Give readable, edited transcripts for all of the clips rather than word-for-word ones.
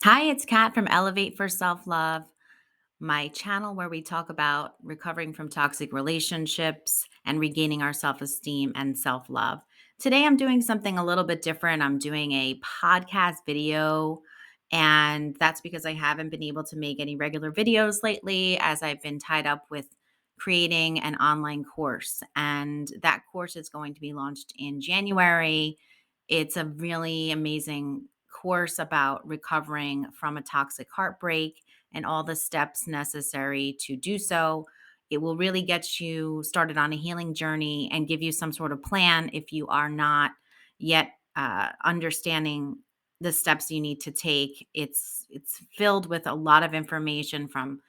Hi, it's Kat from Elevate for Self Love, my channel where we talk about recovering from toxic relationships and regaining our self esteem and self love. Today, I'm doing something a little bit different. I'm doing a podcast video, and that's because I haven't been able to make any regular videos lately as I've been tied up with creating an online course. And that course is going to be launched in January. It's a really amazing course about recovering from a toxic heartbreak and all the steps necessary to do so. It will really get you started on a healing journey and give you some sort of plan if you are not yet understanding the steps you need to take. It's filled with a lot of information from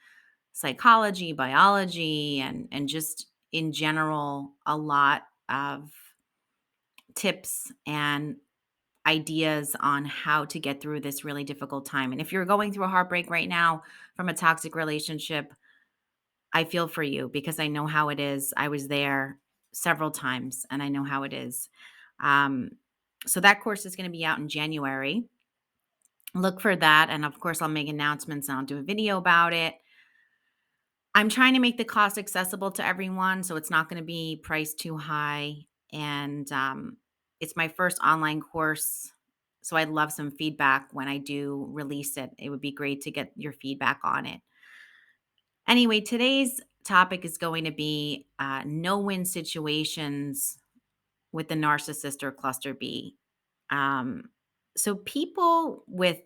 psychology, biology, and just in general a lot of tips and ideas on how to get through this really difficult time. And if you're going through a heartbreak right now from a toxic relationship, I feel for you because I know how it is. I was there several times and I know how it is. Um, so that course is going to be out in January. Look for that. And of course, I'll make announcements and I'll do a video about it. I'm trying to make the cost accessible to everyone. So it's not going to be priced too high. And it's my first online course. So I'd love some feedback when I do release it. It would be great to get your feedback on it. Anyway, today's topic is going to be no win situations with the narcissist or cluster B. Um, so people with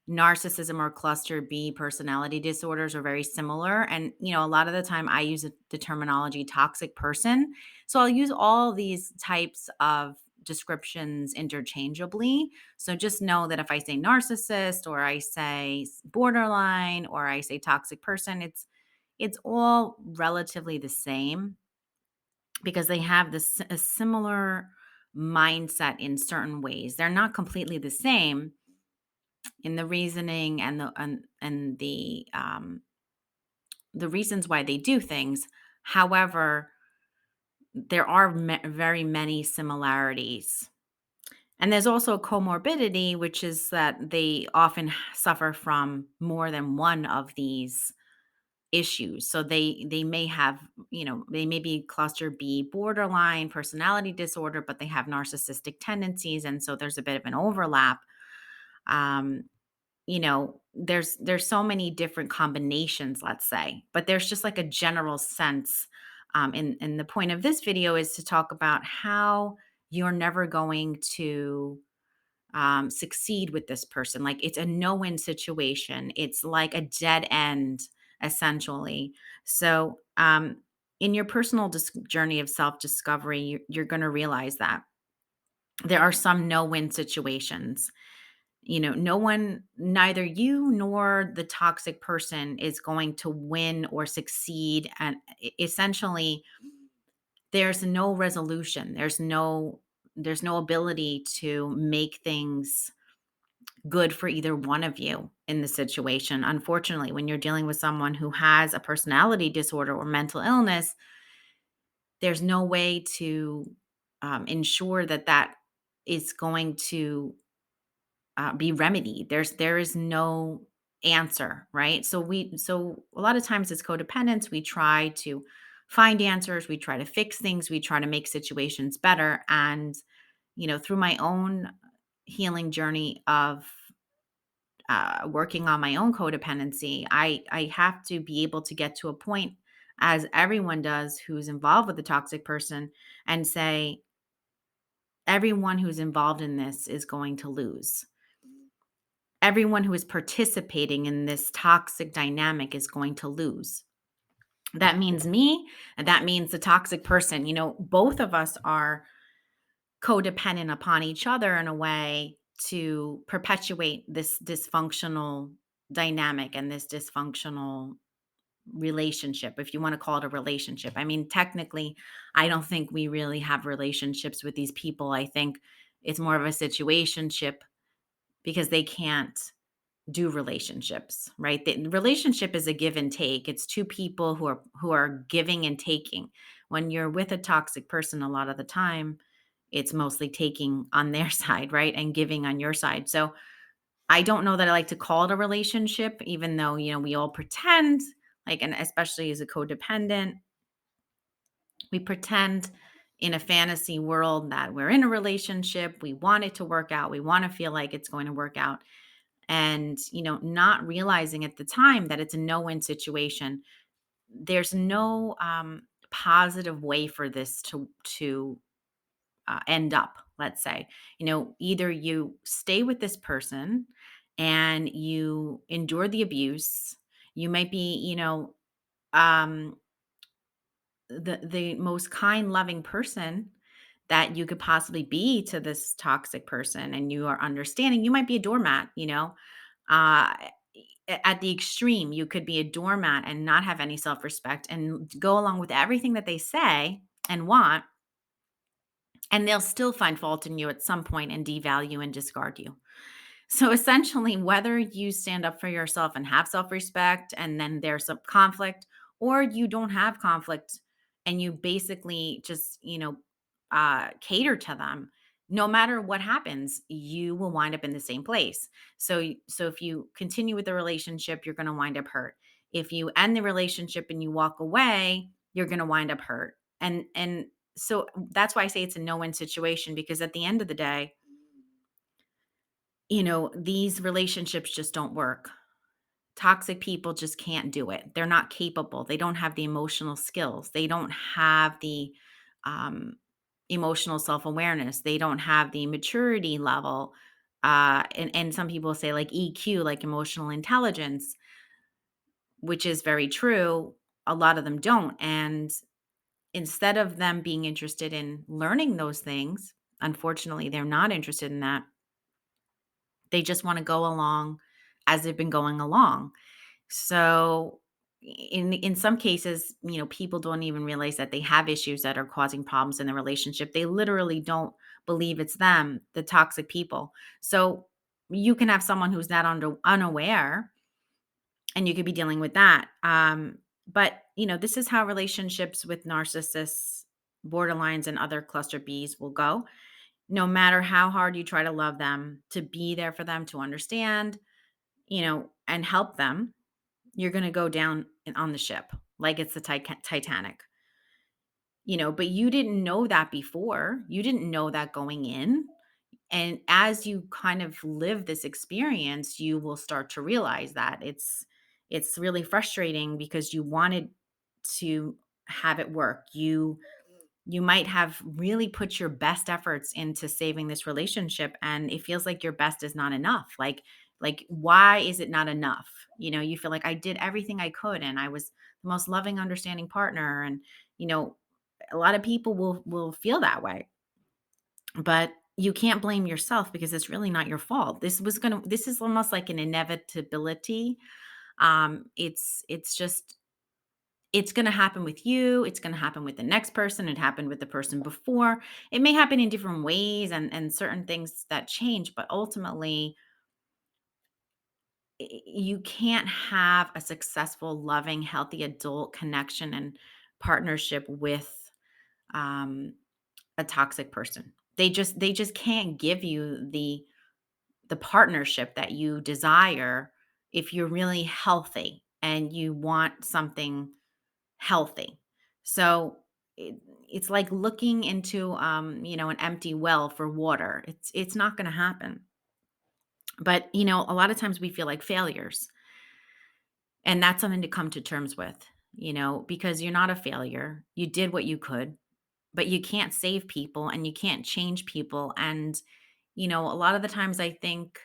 narcissism or cluster B personality disorders are very similar. And, a lot of the time I use the terminology toxic person. So I'll use all these types of descriptions interchangeably. So just know that if I say narcissist or I say borderline or I say toxic person, it's all relatively the same because they have this a similar mindset in certain ways. They're not completely the same in the reasoning and the reasons why they do things. However, there are very many similarities. And there's also a comorbidity, which is that they often suffer from more than one of these issues. So they may have, they may be cluster B borderline personality disorder, but they have narcissistic tendencies. And so there's a bit of an overlap. Um, there's so many different combinations, let's say, but there's just like a general sense. And the point of this video is to talk about how you're never going to succeed with this person. Like it's a no-win situation. It's like a dead end, essentially. So, in your personal journey of self-discovery, you're going to realize that there are some no-win situations. No one, neither you nor the toxic person, is going to win or succeed. And essentially, there's no resolution. There's no ability to make things good for either one of you in the situation. Unfortunately, when you're dealing with someone who has a personality disorder or mental illness, there's no way to ensure that that is going to be remedied. There is no answer, right? So a lot of times as codependents, we try to find answers, we try to fix things, we try to make situations better. And through my own healing journey of working on my own codependency, I have to be able to get to a point, as everyone does who's involved with the toxic person, and say, everyone who's involved in this is going to lose. Everyone who is participating in this toxic dynamic is going to lose. That means me, and that means the toxic person. Both of us are codependent upon each other in a way to perpetuate this dysfunctional dynamic and this dysfunctional relationship, if you want to call it a relationship. I mean, technically, I don't think we really have relationships with these people. I think it's more of a situationship because they can't do relationships, right? The relationship is a give and take. It's two people who are giving and taking. When you're with a toxic person, a lot of the time, it's mostly taking on their side, right? And giving on your side. So I don't know that I like to call it a relationship, even though, we all pretend, like, and especially as a codependent, we pretend in a fantasy world that we're in a relationship. We want it to work out. We want to feel like it's going to work out. And, not realizing at the time that it's a no win situation. There's no positive way for this to end up, let's say. Either you stay with this person and you endure the abuse. You might be, um, the most kind, loving person that you could possibly be to this toxic person, and you are understanding. You might be a doormat, uh, at the extreme. You could be a doormat and not have any self respect and go along with everything that they say and want, and they'll still find fault in you at some point and devalue and discard you. So essentially, whether you stand up for yourself and have self respect, and then there's some conflict, or you don't have conflict and you basically just, cater to them, no matter what happens, you will wind up in the same place. So if you continue with the relationship, you're going to wind up hurt. If you end the relationship and you walk away, you're going to wind up hurt. And so that's why I say it's a no win situation, because at the end of the day, these relationships just don't work. Toxic people just can't do it. They're not capable. They don't have the emotional skills. They don't have the um, emotional self awareness. They don't have the maturity level. And some people say like EQ, like emotional intelligence, which is very true. A lot of them don't. And instead of them being interested in learning those things, unfortunately, they're not interested in that. They just want to go along as they've been going along. So in some cases, people don't even realize that they have issues that are causing problems in the relationship. They literally don't believe it's them, the toxic people. So you can have someone who's not unaware, and you could be dealing with that. But this is how relationships with narcissists, borderlines, and other cluster Bs will go. No matter how hard you try to love them, to be there for them, to understand, and help them, you're going to go down on the ship like it's the Titanic. But you didn't know that before. You didn't know that going in. And as you kind of live this experience, you will start to realize that it's really frustrating because you wanted to have it work. You might have really put your best efforts into saving this relationship, and it feels like your best is not enough. Like why is it not enough? You feel like I did everything I could and I was the most loving, understanding partner, and you know a lot of people will feel that way. But you can't blame yourself because it's really not your fault. This is almost like an inevitability. It's just it's going to happen with you. It's going to happen with the next person. It happened with the person before. It may happen in different ways, and certain things that change, but ultimately, you can't have a successful, loving, healthy adult connection and partnership with um, a toxic person. They just can't give you the partnership that you desire if you're really healthy and you want something healthy. So it, it's like looking into an empty well for water. It's not going to happen. But a lot of times we feel like failures, and that's something to come to terms with. Because you're not a failure. You did what you could, but you can't save people and you can't change people. And a lot of the times I think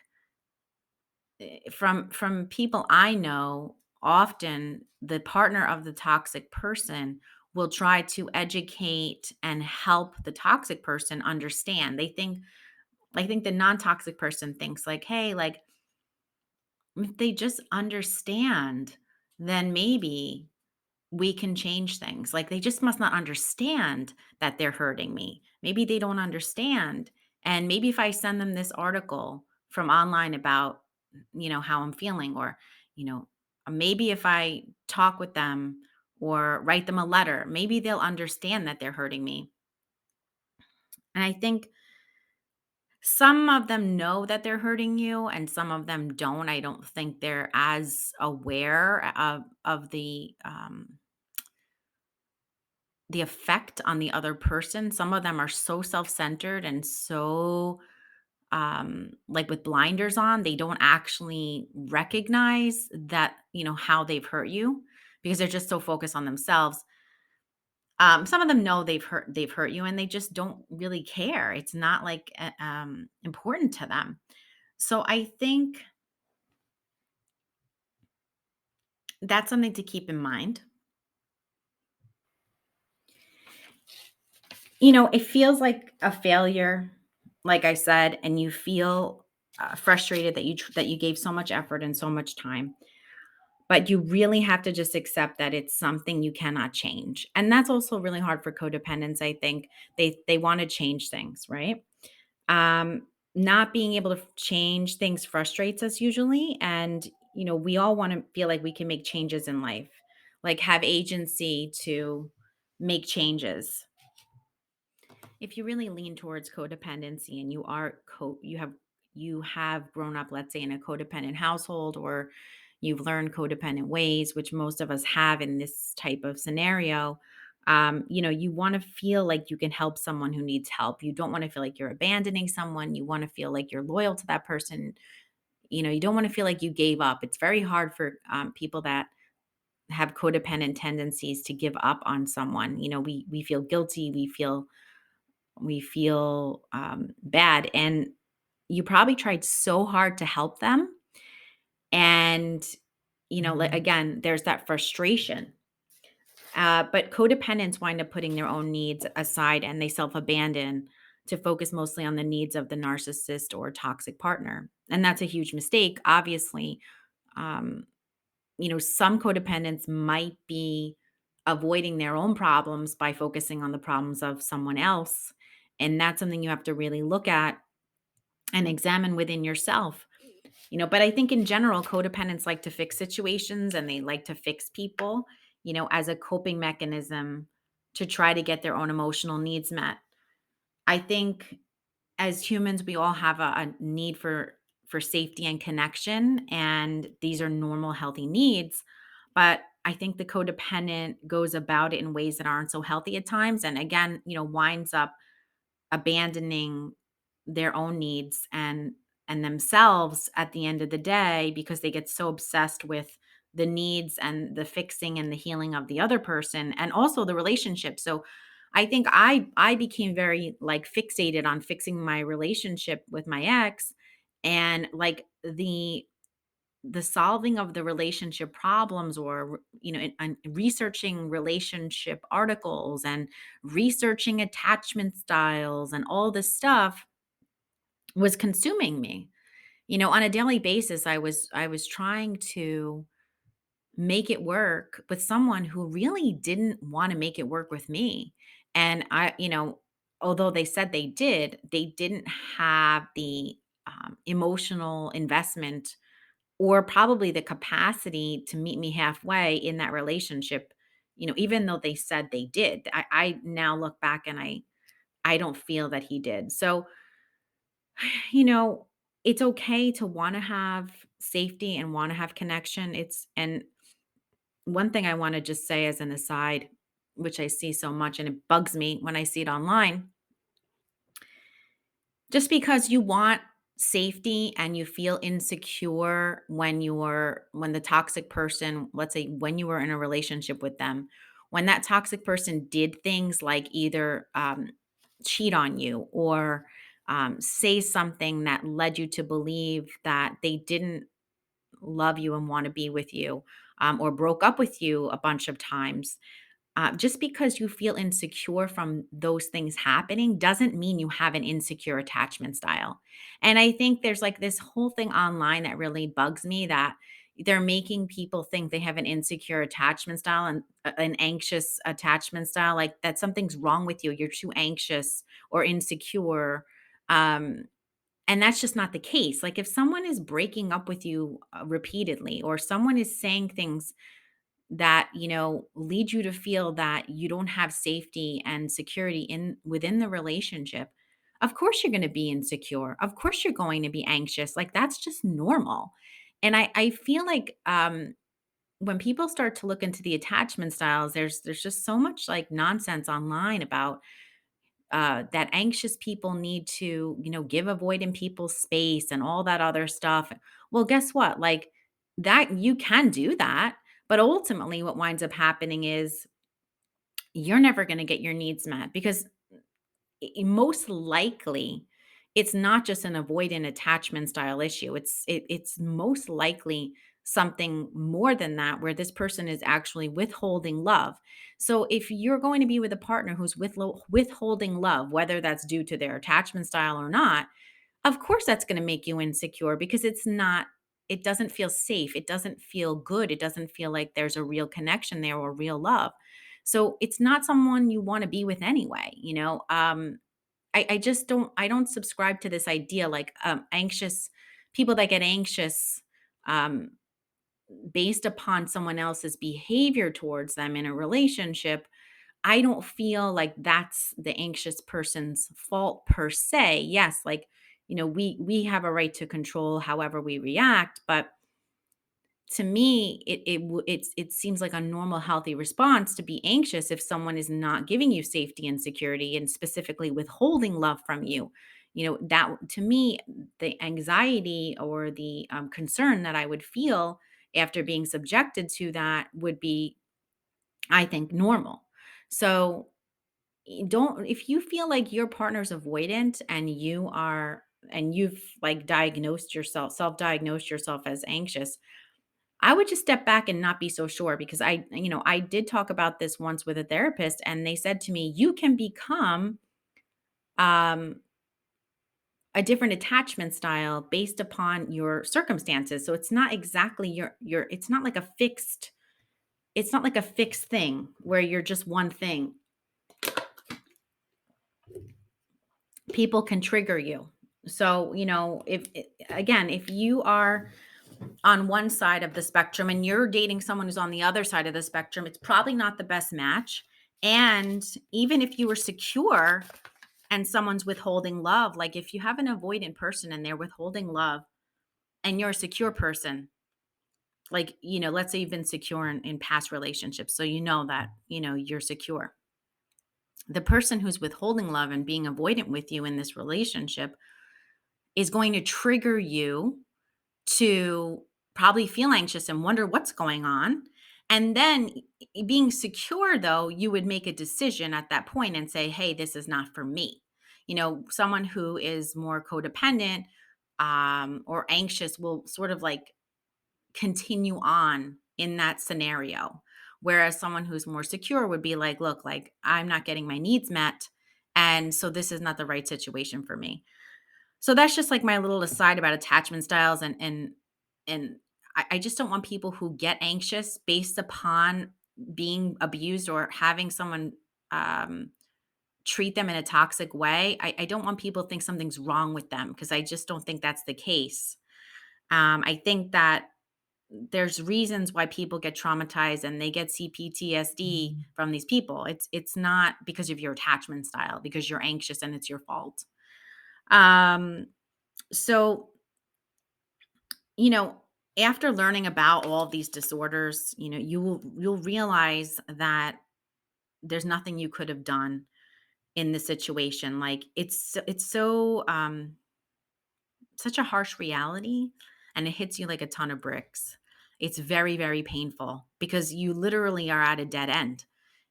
from people I know, often the partner of the toxic person will try to educate and help the toxic person understand. I think the non-toxic person thinks like, hey, like if they just understand, then maybe we can change things. Like they just must not understand that they're hurting me. Maybe they don't understand. And maybe if I send them this article from online about, how I'm feeling, or, maybe if I talk with them or write them a letter, maybe they'll understand that they're hurting me. And I think Some of them know that they're hurting you and some of them don't. I don't think they're as aware of the effect on the other person. Some of them are so self-centered and so like with blinders on, they don't actually recognize that, how they've hurt you because they're just so focused on themselves. Some of them know they've hurt you and they just don't really care. It's not like important to them. So I think that's something to keep in mind. It feels like a failure, like I said, and you feel frustrated that you gave so much effort and so much time. But you really have to just accept that it's something you cannot change. And that's also really hard for codependents, I think. They want to change things, right? Um, Not being able to change things frustrates us usually. And, we all want to feel like we can make changes in life, like have agency to make changes. If you really lean towards codependency and you have grown up, let's say, in a codependent household, or you've learned codependent ways, which most of us have in this type of scenario. You want to feel like you can help someone who needs help. You don't want to feel like you're abandoning someone. You want to feel like you're loyal to that person. You don't want to feel like you gave up. It's very hard for people that have codependent tendencies to give up on someone. We feel guilty. We feel bad, and you probably tried so hard to help them, and like, again, there's that frustration. But codependents wind up putting their own needs aside and they self-abandon to focus mostly on the needs of the narcissist or toxic partner, and that's a huge mistake, obviously. um, some codependents might be avoiding their own problems by focusing on the problems of someone else, and that's something you have to really look at and examine within yourself. But I think in general, codependents like to fix situations and they like to fix people, as a coping mechanism to try to get their own emotional needs met. I think as humans, we all have a need for safety and connection, and these are normal, healthy needs. But I think the codependent goes about it in ways that aren't so healthy at times, and again, winds up abandoning their own needs and themselves at the end of the day because they get so obsessed with the needs and the fixing and the healing of the other person and also the relationship. So I think I became very like fixated on fixing my relationship with my ex, and like the solving of the relationship problems, or and researching relationship articles and researching attachment styles and all this stuff was consuming me. On a daily basis, I was trying to make it work with someone who really didn't want to make it work with me. And although they said they didn't have the emotional investment or probably the capacity to meet me halfway in that relationship. Even though they said they did. I now look back and I don't feel that he did. So, you know, it's okay to want to have safety and want to have connection. And one thing I want to just say as an aside, which I see so much and it bugs me when I see it online. Just because you want safety and you feel insecure when the toxic person, let's say when you were in a relationship with them, when that toxic person did things like either cheat on you or say something that led you to believe that they didn't love you and want to be with you, or broke up with you a bunch of times, just because you feel insecure from those things happening doesn't mean you have an insecure attachment style. And I think there's like this whole thing online that really bugs me, that they're making people think they have an insecure attachment style and an anxious attachment style, like that something's wrong with you. You're too anxious or insecure. Um, and that's just not the case. Like if someone is breaking up with you repeatedly, or someone is saying things that lead you to feel that you don't have safety and security in within the relationship, Of course you're going to be insecure. Of course you're going to be anxious. Like that's just normal. And I feel like when people start to look into the attachment styles, there's just so much like nonsense online about that anxious people need to, give avoidant people space and all that other stuff. Well, guess what? Like that, you can do that. But ultimately, what winds up happening is you're never going to get your needs met because most likely it's not just an avoidant attachment style issue. It's most likely something more than that where this person is actually withholding love. So if you're going to be with a partner who's withholding love, whether that's due to their attachment style or not, of course that's going to make you insecure because it doesn't feel safe. It doesn't feel good. It doesn't feel like there's a real connection there or real love. So it's not someone you want to be with anyway. I don't subscribe to this idea like anxious people that get anxious um, based upon someone else's behavior towards them in a relationship. I don't feel like that's the anxious person's fault per se. Yes, like we have a right to control however we react, but to me, it seems like a normal, healthy response to be anxious if someone is not giving you safety and security, and specifically withholding love from you. That to me, the anxiety or the concern that I would feel after being subjected to that would be, I think, normal. So don't if you feel like your partner's avoidant and you've like diagnosed yourself self-diagnosed yourself as anxious, I would just step back and not be so sure because I did talk about this once with a therapist and they said to me, you can become um, a different attachment style based upon your circumstances. So it's not exactly it's not like a fixed thing where you're just one thing. People can trigger you. So, if you are on one side of the spectrum and you're dating someone who's on the other side of the spectrum, it's probably not the best match. And even if you were secure and someone's withholding love, like if you have an avoidant person and they're withholding love and you're a secure person, like, let's say you've been secure in past relationships. So you know that, you're secure. The person who's withholding love and being avoidant with you in this relationship is going to trigger you to probably feel anxious and wonder what's going on. And then being secure, though, you would make a decision at that point and say, hey, this is not for me. Someone who is more codependent or anxious will sort of like continue on in that scenario. Whereas someone who's more secure would be like, look, like I'm not getting my needs met. And so this is not the right situation for me. So that's just like my little aside about attachment styles and I just don't want people who get anxious based upon being abused or having someone um, treat them in a toxic way. I don't want people to think something's wrong with them because I just don't think that's the case. I think that there's reasons why people get traumatized and they get CPTSD from these people. It's not because of your attachment style, because you're anxious and it's your fault. Um, so, you know, after learning about all of these disorders, you'll realize that there's nothing you could have done in this situation. Like it's so such a harsh reality and it hits you like a ton of bricks. It's very, very painful because you literally are at a dead end.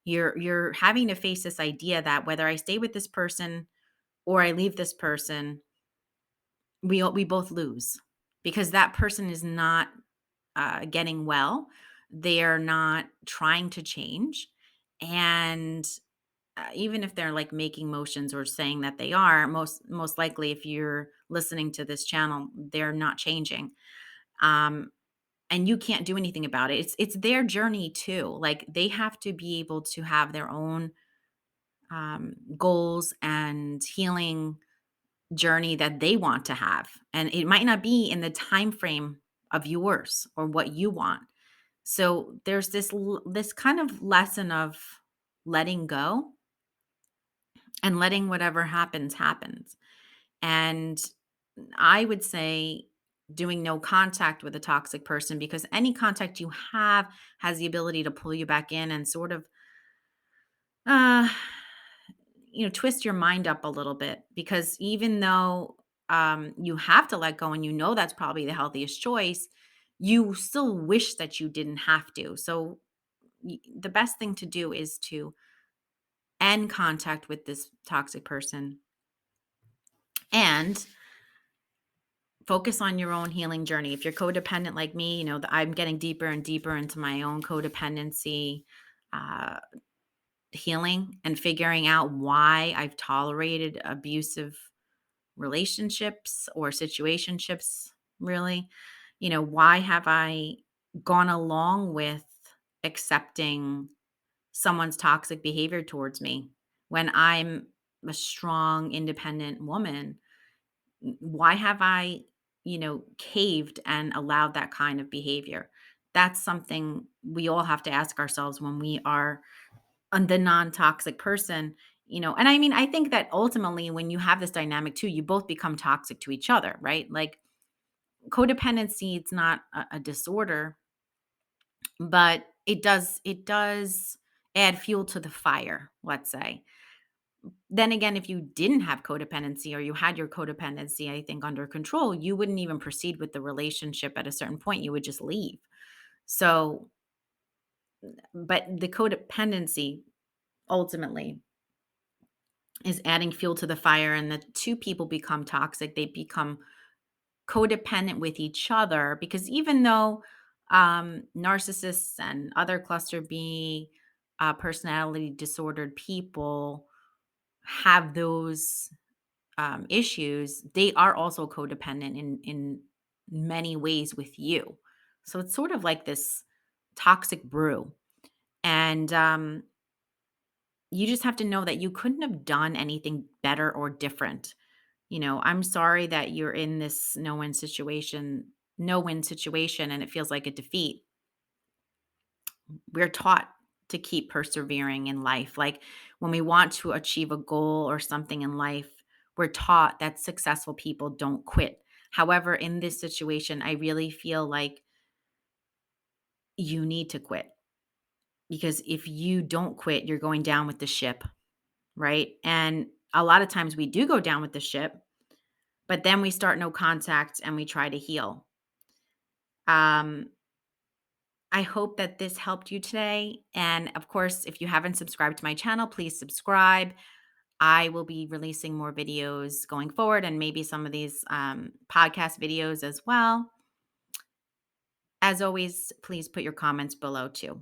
You're having to face this idea that whether I stay with this person or I leave this person, we both lose because that person is not getting well. They are not trying to change, and even if they're like making motions or saying that they are, most likely, if you're listening to this channel, they're not changing. Um, and you can't do anything about it. It's their journey too. Like they have to be able to have their own goals and healing journey that they want to have, and it might not be in the time frame of yours or what you want. So there's this kind of lesson of letting go and letting whatever happens happens. And I would say doing no contact with a toxic person, because any contact you have has the ability to pull you back in and sort of uh twist your mind up a little bit, because even though you have to let go and that's probably the healthiest choice, you still wish that you didn't have to. So the best thing to do is to end contact with this toxic person and focus on your own healing journey. If you're codependent like me, that I'm getting deeper and deeper into my own codependency uh, healing and figuring out why I've tolerated abusive relationships or situationships, really. Why have I gone along with accepting someone's toxic behavior towards me when I'm a strong, independent woman? Why have I, caved and allowed that kind of behavior? That's something we all have to ask ourselves when we are the non-toxic person. And I mean, I think that ultimately when you have this dynamic too, you both become toxic to each other, right? Like codependency, it's not a disorder, but it does add fuel to the fire, let's say. Then again, if you didn't have codependency, or you had your codependency, I think, under control, you wouldn't even proceed with the relationship at a certain point. You would just leave. So, but the codependency ultimately is adding fuel to the fire, and the two people become toxic. They become codependent with each other, because even though narcissists and other cluster B personality disordered people have those issues, they are also codependent in many ways with you. So it's sort of like this toxic brew, and you just have to know that you couldn't have done anything better or different. I'm sorry that you're in this no win situation, and it feels like a defeat. We're taught to keep persevering in life. Like when we want to achieve a goal or something in life, we're taught that successful people don't quit. However, in this situation, I really feel like you need to quit, because if you don't quit, you're going down with the ship, right? And a lot of times we do go down with the ship, but then we start no contact and we try to heal. Um, I hope that this helped you today. And of course, if you haven't subscribed to my channel, please subscribe. I will be releasing more videos going forward, and maybe some of these podcast videos as well. As always, please put your comments below too.